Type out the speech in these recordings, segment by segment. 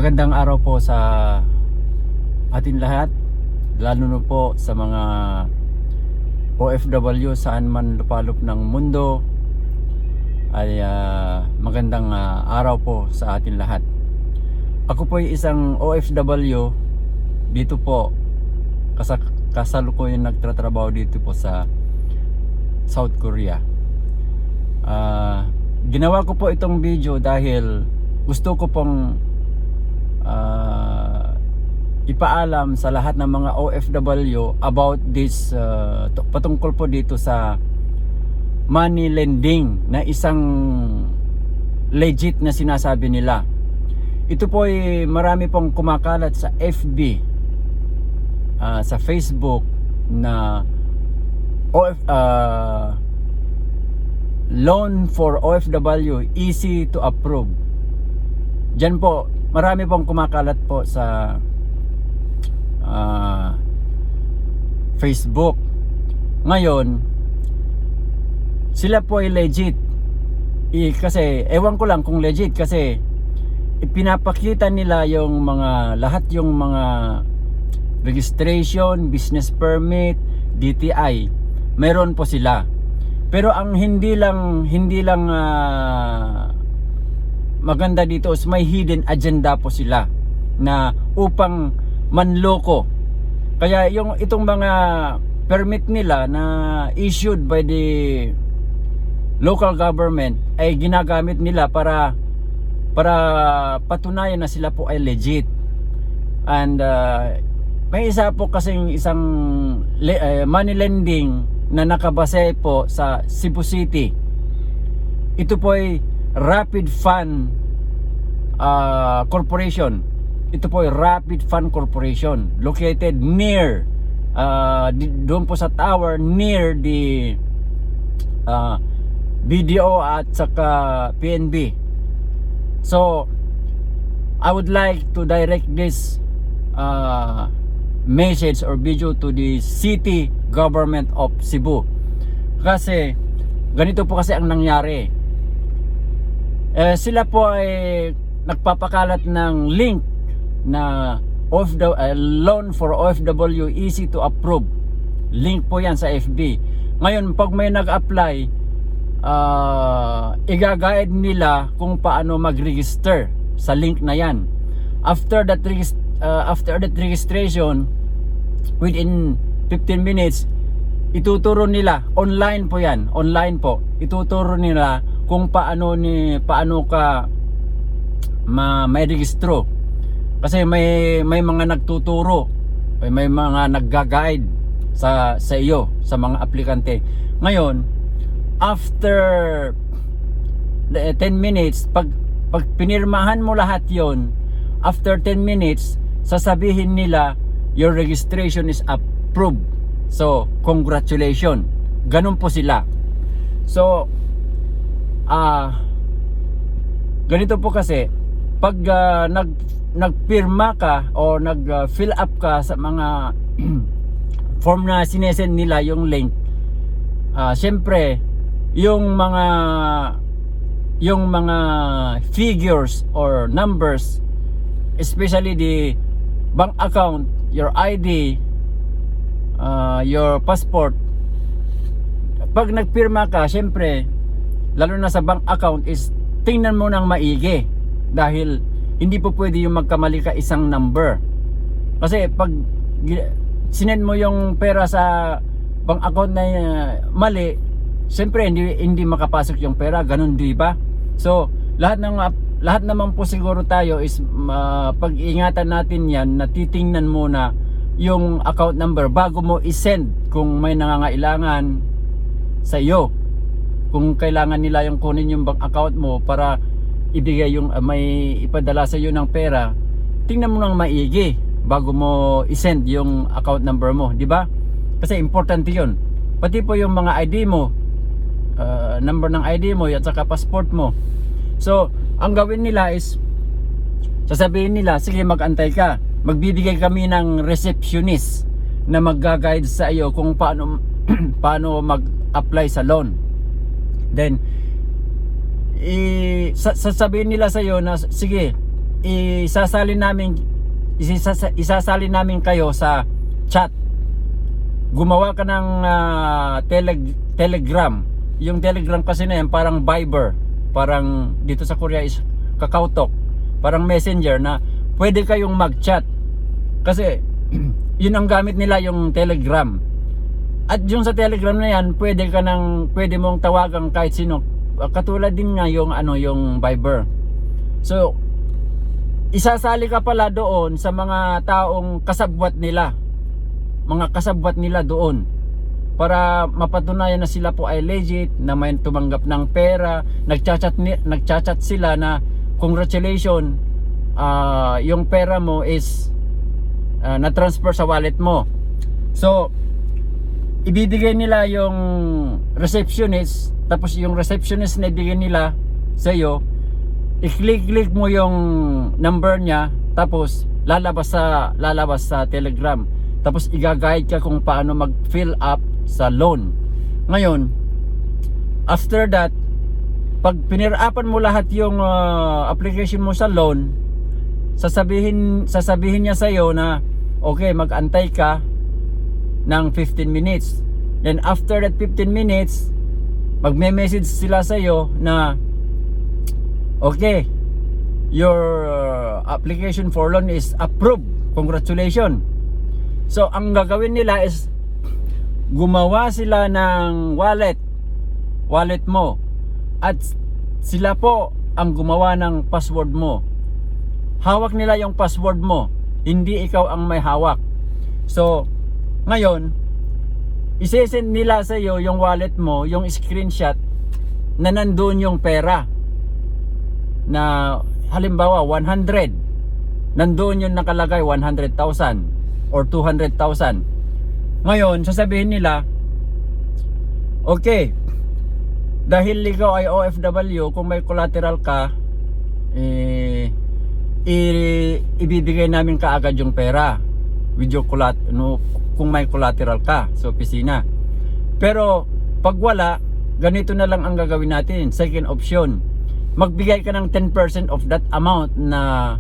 Magandang araw po sa atin lahat, lalo na po sa mga OFW saan man lupalop ng mundo. Ay magandang araw po sa atin lahat. Ako po ay isang OFW dito po, kasalukuyan nagtatrabaho dito po sa South Korea. Ginawa ko po itong video dahil gusto ko pong ipaalam sa lahat ng mga OFW about this patungkol po dito sa money lending na isang legit na sinasabi nila. Ito po ay marami pong kumakalat sa FB, sa Facebook na loan for OFW easy to approve. Diyan po marami pong kumakalat po sa Facebook. Ngayon, sila po ay legit. Kasi ewan ko lang kung legit kasi ipinapakita nila yung mga lahat yung mga registration, business permit, DTI. Meron po sila. Pero ang hindi lang maganda dito is may hidden agenda po sila na upang manloko. Kaya itong mga permit nila na issued by the local government ay ginagamit nila para patunayan na sila po ay legit. And may isa po kasing isang money lending na nakabase po sa Cebu City. Ito po ay Rapid Fund Corporation. Ito po ay Rapid Fund Corporation located near doon po sa tower near the BDO at saka PNB. So I would like to direct this message or video to the city government of Cebu. Kasi ganito po kasi ang nangyari. Sila po ay nagpapakalat ng link na loan for OFW easy to approve. Link po yan sa FB. Ngayon pag may nag-apply, i-guide nila kung paano mag-register sa link na yan. After that registration, within 15 minutes, ituturo nila, online po yan, online po, ituturo nila kung paano ka may registro. Kasi may mga nagtuturo, may mga nagga-guide sa iyo, sa mga aplikante. Ngayon, after 10 minutes, pag pinirmahan mo lahat yon, after 10 minutes, sasabihin nila your registration is approved. So, congratulations. Ganun po sila. So, ganito po kasi pag nagpirma ka o nag-fill up ka sa mga form na sinesend nila yung link, syempre yung mga figures or numbers, especially the bank account, your ID, your passport, pag nagpirma ka, syempre lalo na sa bank account is tingnan mo ng maigi dahil hindi po pwede yung magkamali ka isang number. Kasi pag sinend mo yung pera sa bank account na mali, siyempre hindi makapasok yung pera, ganun, di ba? So lahat naman po siguro tayo is pag-ingatan natin yan, na titingnan muna yung account number bago mo i-send kung may nangangailangan sa iyo. Kung kailangan nila yung kunin yung bank account mo para ibigay yung may ipadala sa iyo ng pera, tingnan mo nang maigi bago mo i-send yung account number mo, di ba? Kasi importante 'yon. Pati po yung mga ID mo, number ng ID mo at saka passport mo. So, ang gawin nila is sasabihin nila, sige mag-antay ka. Magbibigay kami ng receptionist na mag-guide sa iyo kung paano mag-apply sa loan. Then sasabihin nila sa iyo na sige, isasali namin kayo sa chat. Gumawa ka ng Telegram. Yung Telegram kasi na yan parang Viber, parang dito sa Korea is KakaoTalk, parang Messenger na pwede kayong mag-chat. Kasi yun ang gamit nila, yung Telegram. At yung sa Telegram na yan, pwede mong tawagan kahit sino. Katulad din nga yung yung Viber. So isasali ka pala doon sa mga taong kasabwat nila. Mga kasabwat nila doon, para mapatunayan na sila po ay legit, na may tumanggap ng pera. Nagchat sila na congratulations, yung pera mo is na-transfer sa wallet mo. So ibibigay nila yung receptionist, tapos yung receptionist na ibigay nila sa iyo, i-click mo yung number niya, tapos lalabas sa Telegram. Tapos i-guide ka kung paano mag-fill up sa loan. Ngayon, after that, pag pinirapan mo lahat yung application mo sa loan, sasabihin niya sa iyo na okay, mag-antay ka ng 15 minutes. Then after that 15 minutes, magme-message sila sa iyo na okay, your application for loan is approved. Congratulations. So ang gagawin nila is gumawa sila ng wallet mo, at sila po ang gumawa ng password mo. Hawak nila yung password mo, hindi ikaw ang may hawak. So ngayon, isesend nila sa iyo yung wallet mo, yung screenshot na nandoon yung pera, na halimbawa 100, nandoon yung nakalagay 100,000 or 200,000. Ngayon, sasabihin nila, okay, dahil ikaw ay OFW, kung may collateral ka, ibibigay namin kaagad yung pera with your kung may collateral ka sa opisina. Pero pag wala, ganito na lang ang gagawin natin. Second option, magbigay ka ng 10% of that amount na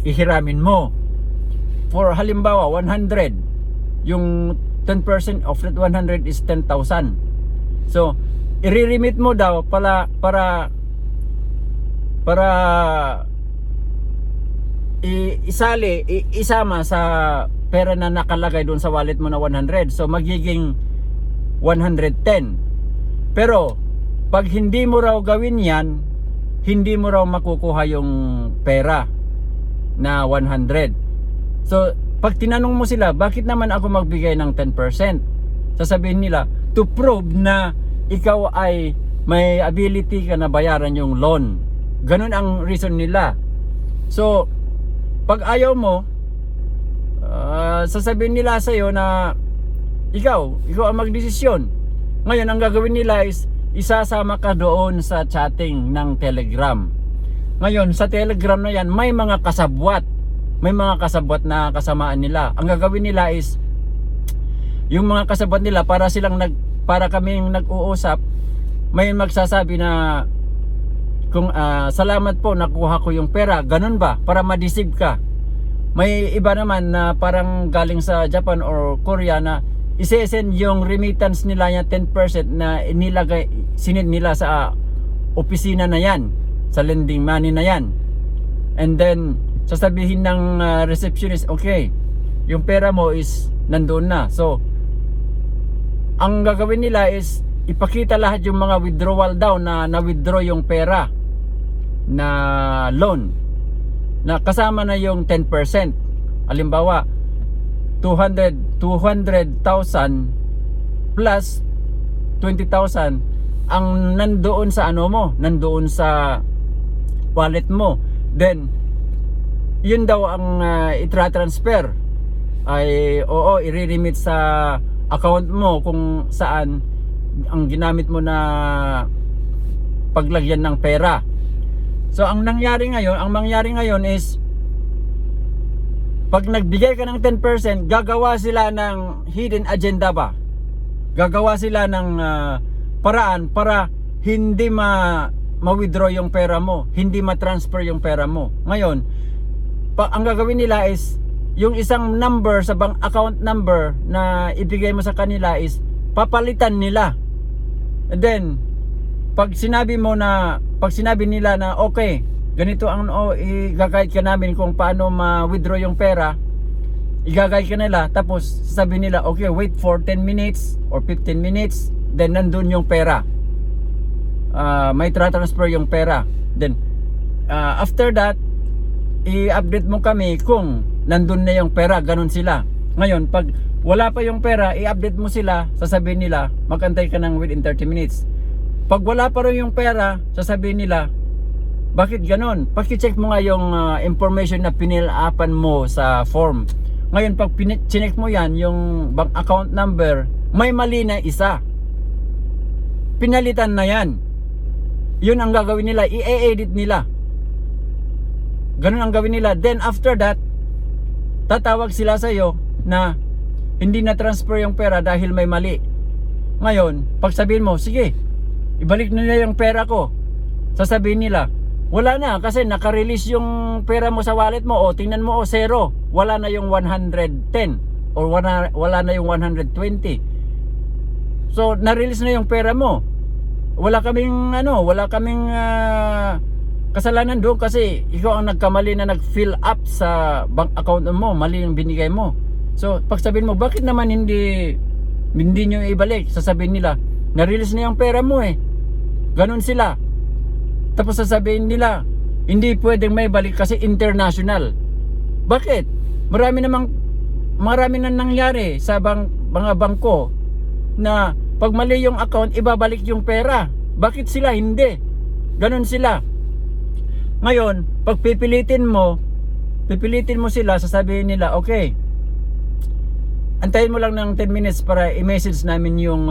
ihiramin mo. For halimbawa 100, yung 10% of that 100 is 10,000. So i-remit mo daw para isama sa pera na nakalagay doon sa wallet mo na 100. So magiging 110. Pero pag hindi mo raw gawin yan, hindi mo raw makukuha yung pera na 100. So pag tinanong mo sila, bakit naman ako magbigay ng 10%? Sasabihin nila, to prove na ikaw ay may ability ka na bayaran yung loan. Ganun ang reason nila. So pag ayaw mo, sasabihin nila sa iyo na ikaw ang magdesisyon. Ngayon, ang gagawin nila is isasama ka doon sa chatting ng Telegram. Ngayon, sa Telegram na yan, may mga kasabwat. May mga kasabwat na kasamaan nila. Ang gagawin nila is, yung mga kasabwat nila, para kaming nag-uusap, may magsasabi na, kung salamat po, nakuha ko yung pera. Ganun ba? Para ma-deceive ka. May iba naman na parang galing sa Japan or Korea na isesend yung remittance nila yung 10% na sinid nila sa opisina na yan, sa lending money na yan. And then sasabihin ng receptionist, okay, yung pera mo is nandoon na. So ang gagawin nila is ipakita lahat yung mga withdrawal daw na na-withdraw yung pera na loan, na kasama na yung 10%. Halimbawa 200,000 plus 20,000 ang nandoon sa nandoon sa wallet mo. Then yun daw ang i-transfer, ay i-remit sa account mo kung saan ang ginamit mo na paglagyan ng pera. So ang mangyari ngayon is, pag nagbigay ka ng 10%, gagawa sila ng hidden agenda ba? Gagawa sila ng paraan para hindi ma-withdraw yung pera mo, hindi ma-transfer yung pera mo. Ngayon, ang gagawin nila is yung isang number sa bank account number na ibigay mo sa kanila is papalitan nila. And then pag sinabi nila na okay, ganito ang i-guide ka namin kung paano ma-withdraw yung pera, i-guide ka nila, tapos sabi nila okay, wait for 10 minutes or 15 minutes, then nandun yung pera. May transfer yung pera. Then after that, i-update mo kami kung nandun na yung pera. Ganun sila. Ngayon, pag wala pa yung pera, i-update mo sila, sasabihin nila magantay ka ng within 30 minutes. Pag wala pa rin yung pera, sasabihin nila bakit ganun? Paki-check mo nga yung information na pinilapan mo sa form. Ngayon, pag chinek mo yan, yung bank account number, may mali na isa, pinalitan na yan. Yun ang gagawin nila, i-edit nila. Ganun ang gawin nila. Then after that, tatawag sila sa iyo na hindi na transfer yung pera dahil may mali. Ngayon, pag sabihin mo, sige, ibalik nila yung pera ko, sasabihin nila, wala na kasi naka-release yung pera mo sa wallet mo. O tingnan mo, zero, wala na yung 110 or wala na yung 120. So na-release na yung pera mo. Wala kaming kasalanan doon kasi ikaw ang nagkamali na nag-fill up sa bank account mo, mali yung binigay mo. So pag sabihin mo, bakit naman hindi nyo ibalik? Sasabihin nila, na-release na yung pera mo eh. Ganun sila. Tapos sasabihin nila, hindi pwedeng may balik kasi international. Bakit? Marami na nangyari sa mga bangko na pag mali yung account, ibabalik yung pera. Bakit sila hindi? Ganun sila. Ngayon, pag pipilitin mo sila, sasabihin nila, okay, antayin mo lang ng 10 minutes para i-message namin yung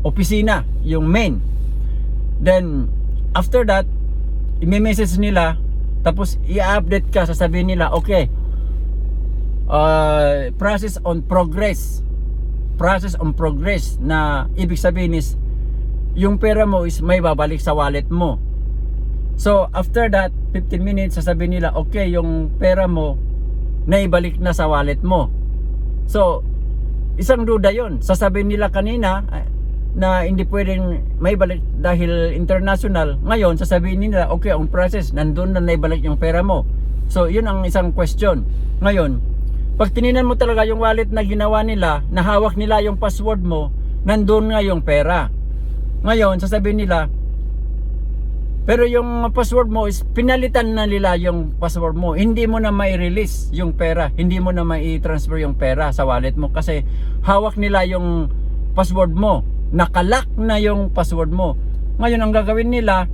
opisina, yung main. Then after that, i-message nila, tapos i-update ka, sasabihin nila, okay, process on progress, na ibig sabihin is yung pera mo is may babalik sa wallet mo. So after that 15 minutes, sasabihin nila, okay, yung pera mo naibalik na sa wallet mo. So isang duda yon. Sasabihin nila kanina na hindi pwedeng may balik dahil international. Ngayon sasabihin nila, okay, ang process, nandun na naibalik yung pera mo. So yun ang isang question. Ngayon, pag tininan mo talaga yung wallet na ginawa nila, na hawak nila yung password mo, nandun nga yung pera. Ngayon sasabihin nila, pero yung password mo is pinalitan na nila yung password mo. Hindi mo na mai-release yung pera, hindi mo na mai-transfer yung pera sa wallet mo kasi hawak nila yung password mo. Nakalock na yung password mo. Ngayon ang gagawin nila,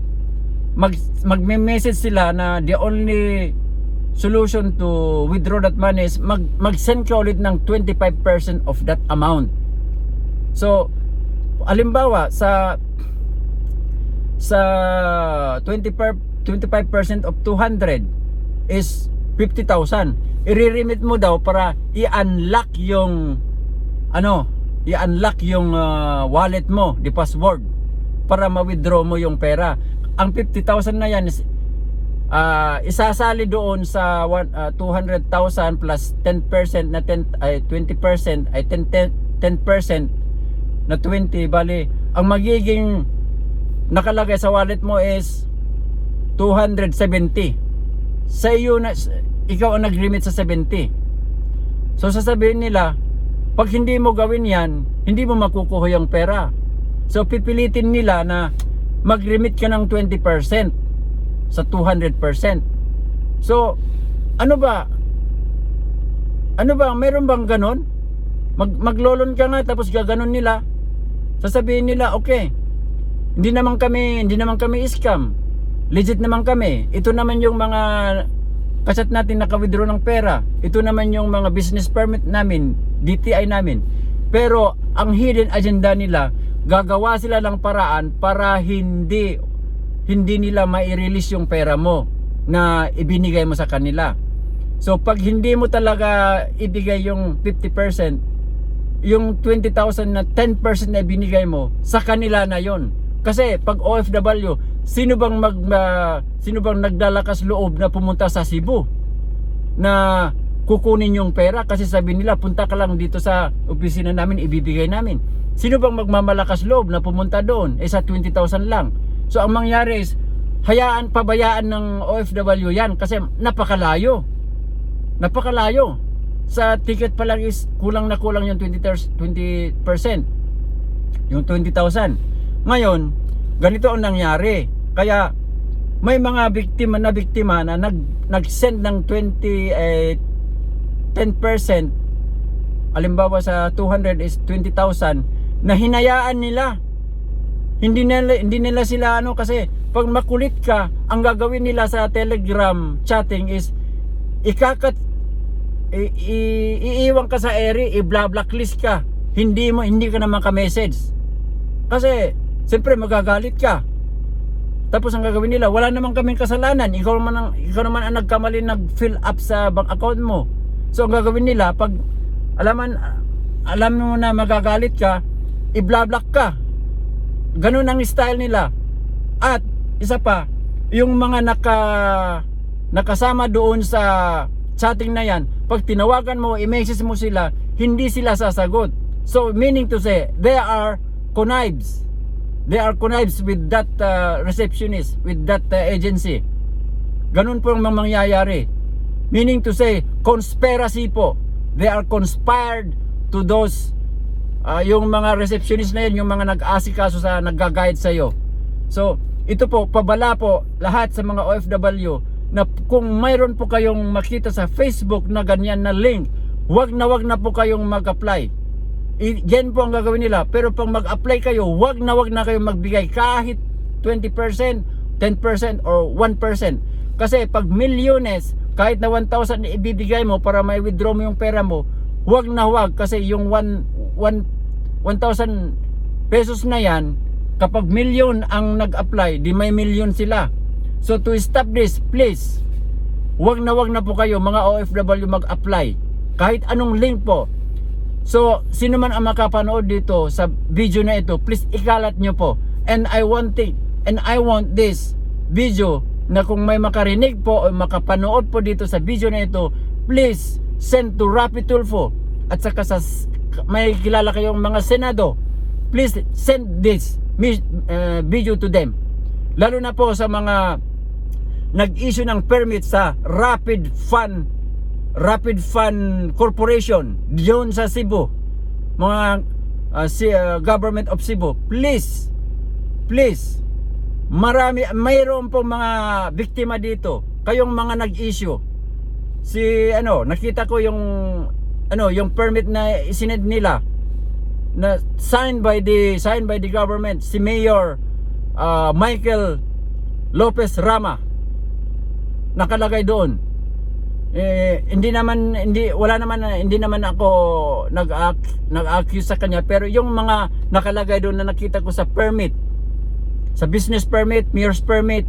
magme-message sila na the only solution to withdraw that money is mag-send ka ulit ng 25% of that amount. So halimbawa sa 25% of 200 is 50,000. I-remit mo daw para i-unlock yung wallet mo, the password, para ma-withdraw mo yung pera. Ang 50,000 na yan is isasali doon sa 200,000 plus 10% na 20% ay 10% na 20, bali ang magiging nakalagay sa wallet mo is 270. Sa iyo na ikaw ang nag-remit sa 70. So sasabihin nila, pag hindi mo gawin yan, hindi mo makukuha yung pera. So pipilitin nila na mag-remit ka ng 20% sa 200%. So ano ba, meron bang ganon? Maglolon ka nga tapos gaganon nila. Sasabihin nila, okay, hindi naman kami scam, legit naman kami. Ito naman yung mga kasat natin naka-withdraw ng pera. Ito naman yung mga business permit namin, DTI namin. Pero ang hidden agenda nila, gagawa sila ng paraan para hindi nila mai-release yung pera mo na ibinigay mo sa kanila. So pag hindi mo talaga ibigay yung 50%, yung 20,000 na 10% na binigay mo, sa kanila na yon. Kasi pag OFW, sino bang nagdalakas loob na pumunta sa Cebu na kukunin yung pera kasi sabi nila punta ka lang dito sa opisina namin, ibibigay namin. Sino bang magmamalakas loob na pumunta doon sa 20,000 lang? So ang mangyari is pabayaan ng OFW yan kasi napakalayo sa ticket pa lang is kulang na kulang yung 20%, yung 20,000. Ngayon ganito ang nangyari, kaya may mga biktima na nag-send ng 10%, halimbawa sa 200 is 20,000 na hinayaan nila. Hindi nila sila kasi pag makulit ka, ang gagawin nila sa Telegram chatting is iiwan ka sa area, i-blacklist ka. Hindi ka naman ka-message. Kasi siyempre magagalit ka. Tapos ang gagawin nila, wala naman kaming kasalanan. Ikaw naman ang nagkamali nag-fill up sa bank account mo. So ang gagawin nila, pag alam mo na magagalit ka, i-block ka. Ganun ang style nila. At isa pa, yung mga nakasama doon sa chatting na yan, pag tinawagan mo, i-message mo sila, hindi sila sasagot. So meaning to say, they are connived with that receptionist, with that agency. Ganun po ang mangyayari. Meaning to say, conspiracy po. They are conspired to those yung mga receptionist na yun, yung mga nag-asikaso sa nag-guide sa iyo. So ito po, pabala po lahat sa mga OFW na kung mayroon po kayong makita sa Facebook na ganyan na link, wag na po kayong mag-apply. Yan po ang gagawin nila. Pero pag mag-apply kayo, wag na kayong magbigay kahit 20%, 10% or 1%. Kasi pag milyones, kahit na 1,000 ibibigay mo para may withdraw mo yung pera mo, wag kasi yung 1,000 pesos na yan, kapag milyon ang nag-apply, di may milyon sila. So to stop this, please, wag na po kayo mga OFW mag-apply kahit anong link po. So sino man ang makapanood dito sa video na ito, please ikalat nyo po. And I want this video na kung may makarinig po o makapanood po dito sa video na ito, please send to Rapi Tulfo. At saka sa may kilala kayong mga senado, please send this video to them. Lalo na po sa mga nag-issue ng permit sa Rapid Fund Corporation diyon sa Cebu, mga government of Cebu, please, mayroon po mga biktima dito, kayong mga nag-issue. Nakita ko yung permit na isinend nila na signed by the government, si Mayor Michael Lopez Rama, nakalagay doon. Hindi naman ako nag-accuse sa kanya, pero yung mga nakalagay doon na nakita ko sa permit, sa business permit, mayor's permit,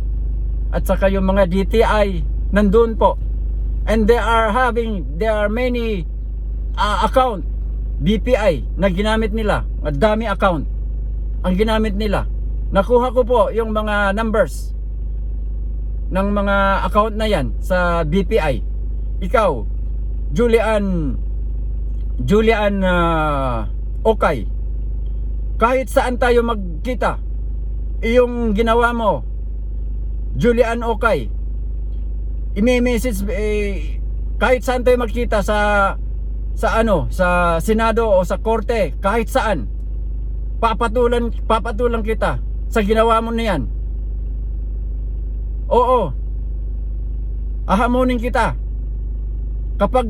at saka yung mga DTI nandun po. And there are many account BPI na ginamit nila. Madami account ang ginamit nila. Nakuha ko po yung mga numbers ng mga account na yan sa BPI. Ikaw, Julian Okay, kahit saan tayo magkita, yung ginawa mo, Julian Okay, i-message kahit saan tayo magkita sa Senado o sa Korte, kahit saan, papatulan kita sa ginawa mo na yan. Oo, ahamonin kita. Kapag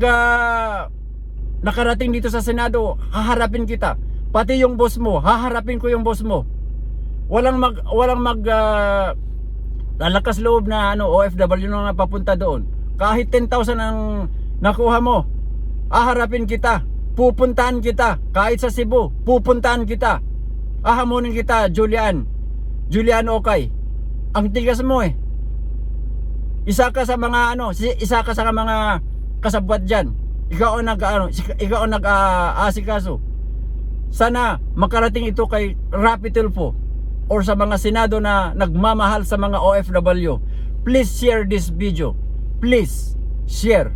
nakarating dito sa Senado, haharapin kita. Pati yung boss mo, haharapin ko yung boss mo. Walang lalakas loob na OFW na papunta doon. Kahit 10,000 ang nakuha mo, haharapin kita. Pupuntahan kita. Kahit sa Cebu, pupuntahan kita. Ahamonin kita, Julian Okay. Ang tigas mo eh. Isa ka sa mga kasabwat diyan. Ikaw ang nag-aasikaso. Sana makarating ito kay Rapi Tulfo or sa mga senado na nagmamahal sa mga OFW. Please share this video. Please share.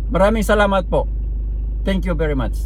Maraming salamat po. Thank you very much.